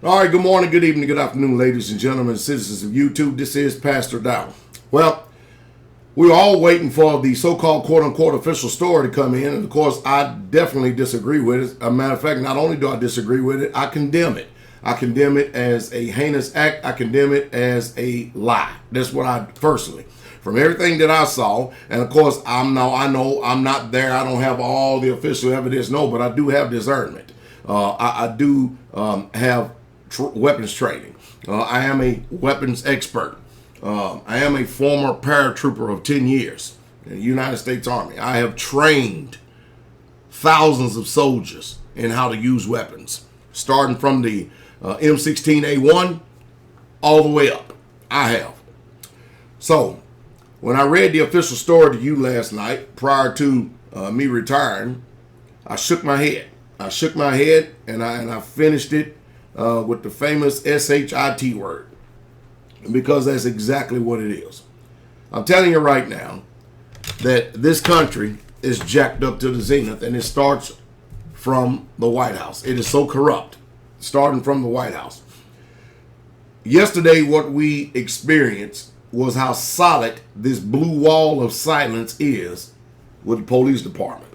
All right, good morning, good evening, good afternoon, ladies and gentlemen, citizens of YouTube. This is Pastor Dow. Well, we're all waiting for the so-called quote-unquote official story to come in, and of course, I definitely disagree with it. As a matter of fact, not only do I disagree with it, I condemn it. I condemn it as a heinous act. I condemn it as a lie. That's what I personally, from everything that I saw, and of course, I know I'm not there. I don't have all the official evidence, no, but I do have discernment. I do have weapons training. I am a weapons expert. I am a former paratrooper of 10 years in the United States Army. I have trained thousands of soldiers in how to use weapons, starting from the M16A1 all the way up. I have. So, when I read the official story to you last night, prior to me retiring, I shook my head. And I finished it with the famous SHIT word, because that's exactly what it is. I'm telling you right now that this country is jacked up to the zenith, and it starts from the White House. It is so corrupt, starting from the White House. Yesterday, what we experienced was how solid this blue wall of silence is with the police department.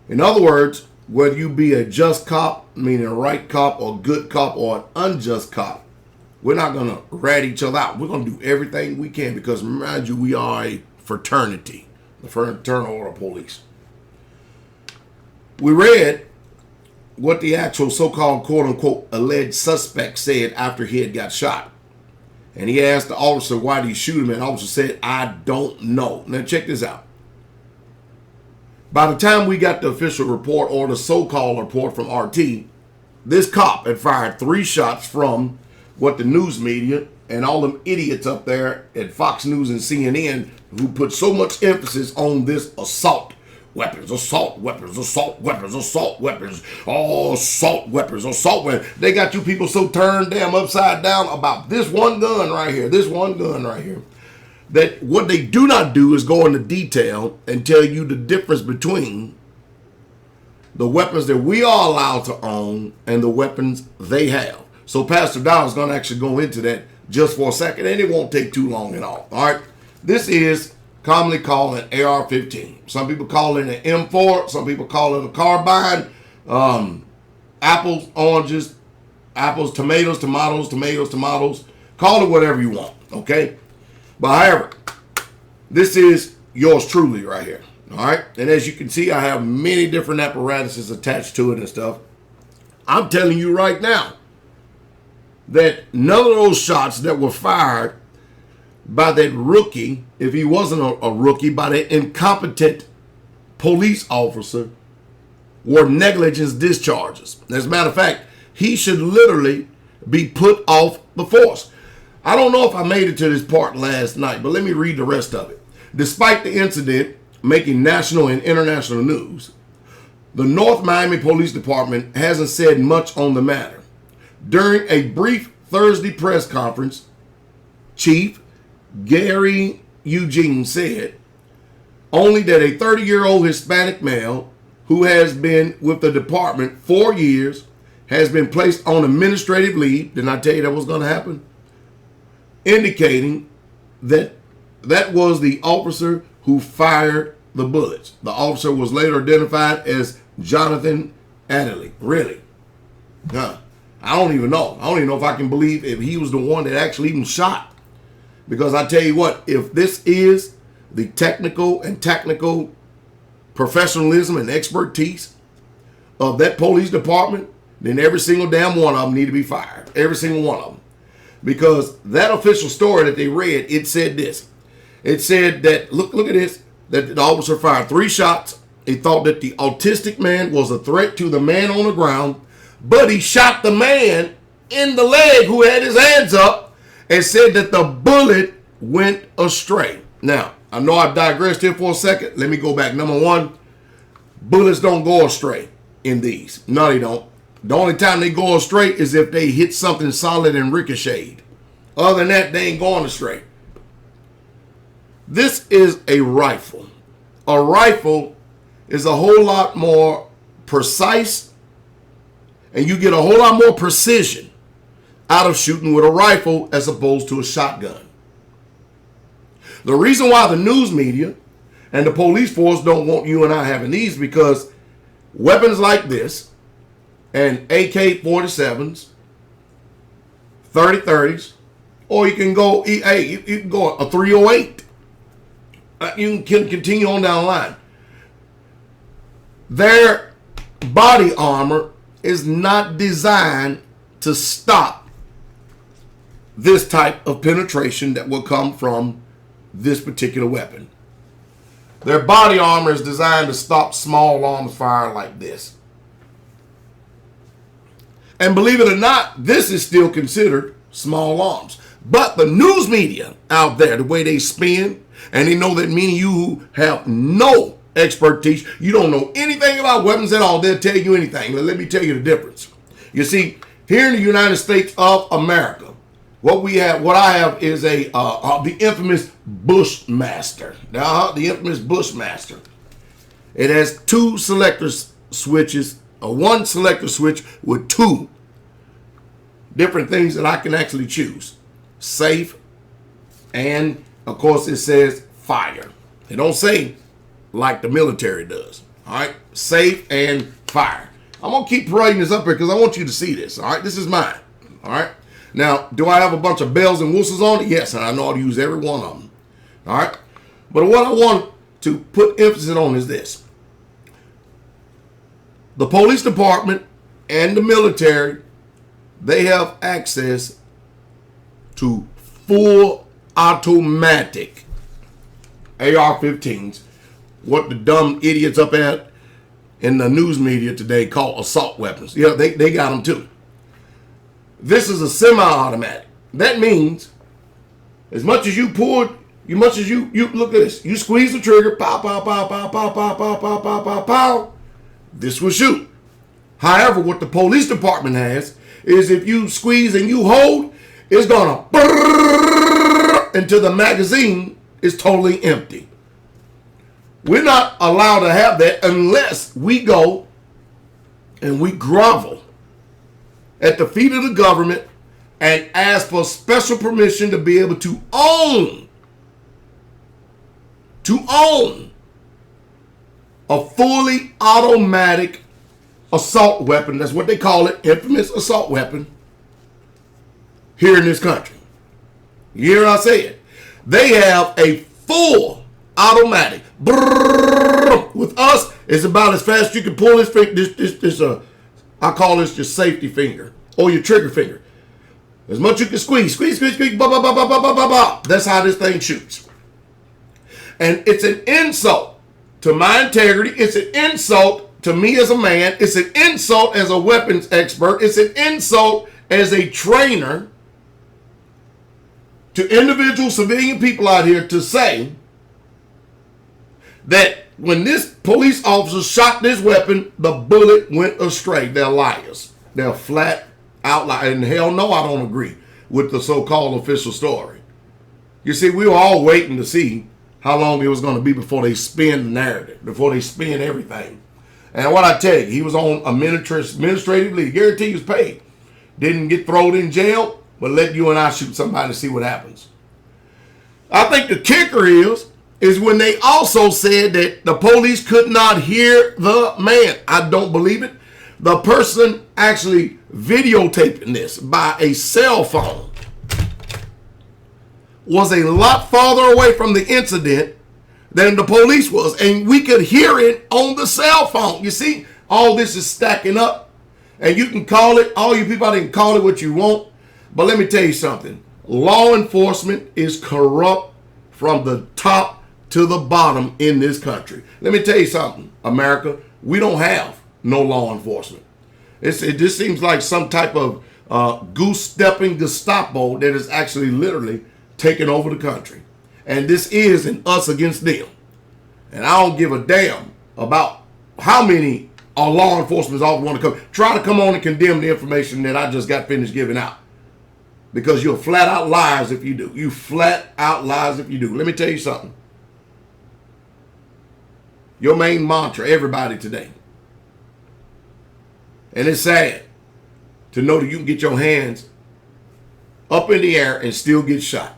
In other words, whether you be a just cop, meaning a right cop, or good cop, or an unjust cop, we're not going to rat each other out. We're going to do everything we can, because, mind you, we are a fraternity, the Fraternal Order of Police. We read what the actual so-called quote-unquote alleged suspect said after he had got shot. And he asked the officer, why did he shoot him? And the officer said, I don't know. Now, check this out. By the time we got the official report, or the so-called report from RT, this cop had fired 3 shots from what the news media and all them idiots up there at Fox News and CNN, who put so much emphasis on this assault weapons, assault weapons, assault weapons, assault weapons, oh, assault weapons, assault weapons. They got you people so turned damn upside down about this one gun right here, that what they do not do is go into detail and tell you the difference between the weapons that we are allowed to own and the weapons they have. So Pastor Dow is going to actually go into that just for a second, and it won't take too long at all. All right. This is commonly called an AR-15. Some people call it an M4. Some people call it a carbine. Apples, oranges, apples, tomatoes. Call it whatever you want. Okay. But however, this is yours truly right here. All right. And as you can see, I have many different apparatuses attached to it and stuff. I'm telling you right now that none of those shots that were fired by that rookie, if he wasn't a rookie, by that incompetent police officer, were negligence discharges. As a matter of fact, he should literally be put off the force. I don't know if I made it to this part last night, but let me read the rest of it. Despite the incident making national and international news, the North Miami Police Department hasn't said much on the matter. During a brief Thursday press conference, Chief Gary Eugene said only that a 30-year-old Hispanic male who has been with the department 4 years has been placed on administrative leave. Didn't I tell you that was going to happen? Indicating that that was the officer who fired the bullets. The officer was later identified as Jonathan Adderley. Really? I don't even know. I don't even know if I can believe if he was the one that actually even shot. Because I tell you what, if this is the technical professionalism and expertise of that police department, then every single damn one of them need to be fired. Every single one of them. Because that official story that they read, it said this. It said that, look at this, that the officer fired 3 shots. He thought that the autistic man was a threat to the man on the ground, but he shot the man in the leg who had his hands up and said that the bullet went astray. Now, I know I've digressed here for a second. Let me go back. Number 1, bullets don't go astray in these. No, they don't. The only time they go astray is if they hit something solid and ricocheted. Other than that, they ain't going astray. This is a rifle. A rifle is a whole lot more precise and you get a whole lot more precision out of shooting with a rifle as opposed to a shotgun. The reason why the news media and the police force don't want you and I having these, because weapons like this and AK-47s, 30-30s, or you can go, you can go a 308. You can continue on down the line. Their body armor is not designed to stop this type of penetration that will come from this particular weapon. Their body armor is designed to stop small arms fire like this. And believe it or not, this is still considered small arms. But the news media out there, the way they spin, and they know that many of you who have no expertise, you don't know anything about weapons at all, they'll tell you anything. Let me tell you the difference. You see, here in the United States of America, what I have is the infamous Bushmaster. The infamous Bushmaster. It has two selector switches, one selector switch with two different things that I can actually choose. Safe, and of course it says fire. They don't say like the military does. All right, safe and fire. I'm gonna keep parading this up here because I want you to see this. All right, this is mine. All right. Now, do I have a bunch of bells and whistles on it? Yes, and I know how to use every one of them. All right. But what I want to put emphasis on is this. The police department and the military, they have access to full automatic AR-15s, what the dumb idiots up at in the news media today call assault weapons. Yeah, they got them too. This is a semi-automatic. That means as much as you pull, you look at this. You squeeze the trigger, pow, pow, pow, pow, pow, pow, pow, pow, pow, pow, pow. This will shoot. However, what the police department has is if you squeeze and you hold, it's gonna brrrr until the magazine is totally empty. We're not allowed to have that unless we go and we grovel at the feet of the government and ask for special permission to be able to own a fully automatic assault weapon. That's what they call it, infamous assault weapon, here in this country. You hear what I said? They have a full automatic. Brrr. With us, it's about as fast as you can pull this finger. I call this your safety finger or your trigger finger. As much you can squeeze, bah, bah, bah, bah, bah, bah, bah, bah. That's how this thing shoots. And it's an insult to my integrity. It's an insult to me as a man. It's an insult as a weapons expert. It's an insult as a trainer to individual civilian people out here to say that when this police officer shot this weapon, the bullet went astray. They're liars. They're flat out liars. And hell no, I don't agree with the so-called official story. You see, we were all waiting to see how long it was going to be before they spin the narrative, before they spin everything. And what I tell you, he was on administrative leave. Guarantee he was paid. Didn't get thrown in jail, but let you and I shoot somebody to see what happens. I think the kicker is when they also said that the police could not hear the man. I don't believe it. The person actually videotaping this by a cell phone was a lot farther away from the incident than the police was. And we could hear it on the cell phone. You see, all this is stacking up. And you can call it, all you people out there can call it what you want. But let me tell you something. Law enforcement is corrupt from the top to the bottom in this country. Let me tell you something, America. We don't have no law enforcement. It just seems like some type of goose-stepping Gestapo that is actually literally taking over the country. And this is an us against them. And I don't give a damn about how many law enforcement officers want to try to come on and condemn the information that I just got finished giving out. Because you're flat out liars if you do. You flat out liars if you do. Let me tell you something. Your main mantra, everybody today. And it's sad. to know that you can get your hands up in the air and still get shot.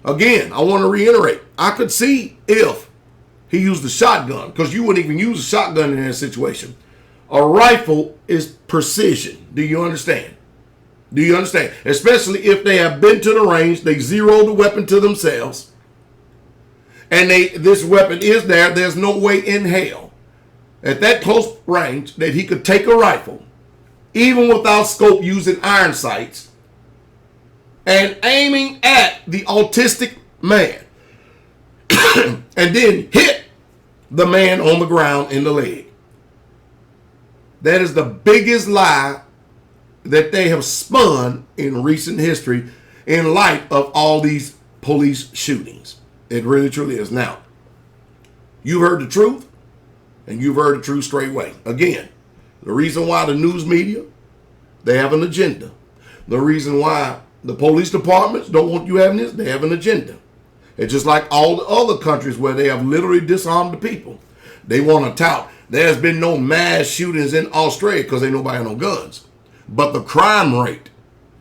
Again, I want to reiterate, I could see if he used a shotgun, because you wouldn't even use a shotgun in that situation. A rifle is precision. Do you understand? Do you understand? Especially if they have been to the range, they zeroed the weapon to themselves, and this weapon is there. There's no way in hell at that close range that he could take a rifle, even without scope, using iron sights, and aiming at the autistic man, and then hit the man on the ground in the leg. That is the biggest lie that they have spun in recent history in light of all these police shootings. It really, truly is. Now, you've heard the truth, and you've heard the truth straight away. Again, the reason why the news media, they have an agenda. The reason why the police departments don't want you having this, they have an agenda. It's just like all the other countries where they have literally disarmed the people. They want to tout, there's been no mass shootings in Australia because ain't nobody have no guns. But the crime rate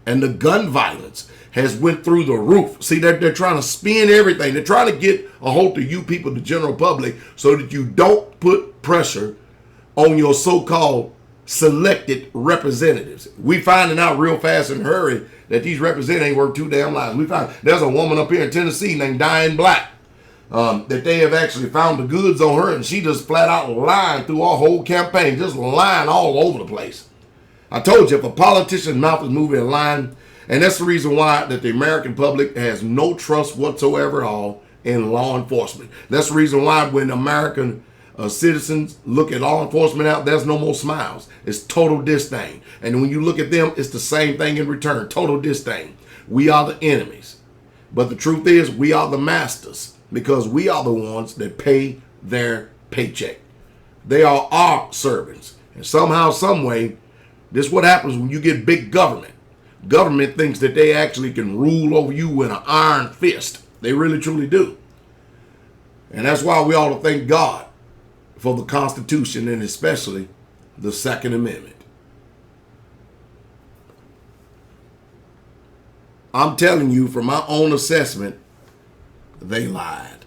and the gun violence has went through the roof. See, they're trying to spin everything. They're trying to get a hold of you people, the general public, so that you don't put pressure on your so-called selected representatives. We finding out real fast and hurry that these representatives ain't worth two damn lives. We found there's a woman up here in Tennessee named Diane Black that they have actually found the goods on her, and she just flat out lying through our whole campaign, just lying all over the place. I told you, if a politician's mouth is moving and lying, and that's the reason why that the American public has no trust whatsoever at all in law enforcement. That's the reason why when American citizens look at law enforcement out, there's no more smiles. It's total disdain. And when you look at them, it's the same thing in return, total disdain. We are the enemies. But the truth is, we are the masters, because we are the ones that pay their paycheck. They are our servants. And somehow, some way, this is what happens when you get big government. Government thinks that they actually can rule over you with an iron fist. They really, truly do. And that's why we ought to thank God for the Constitution, and especially the Second Amendment. I'm telling you, from my own assessment, they lied.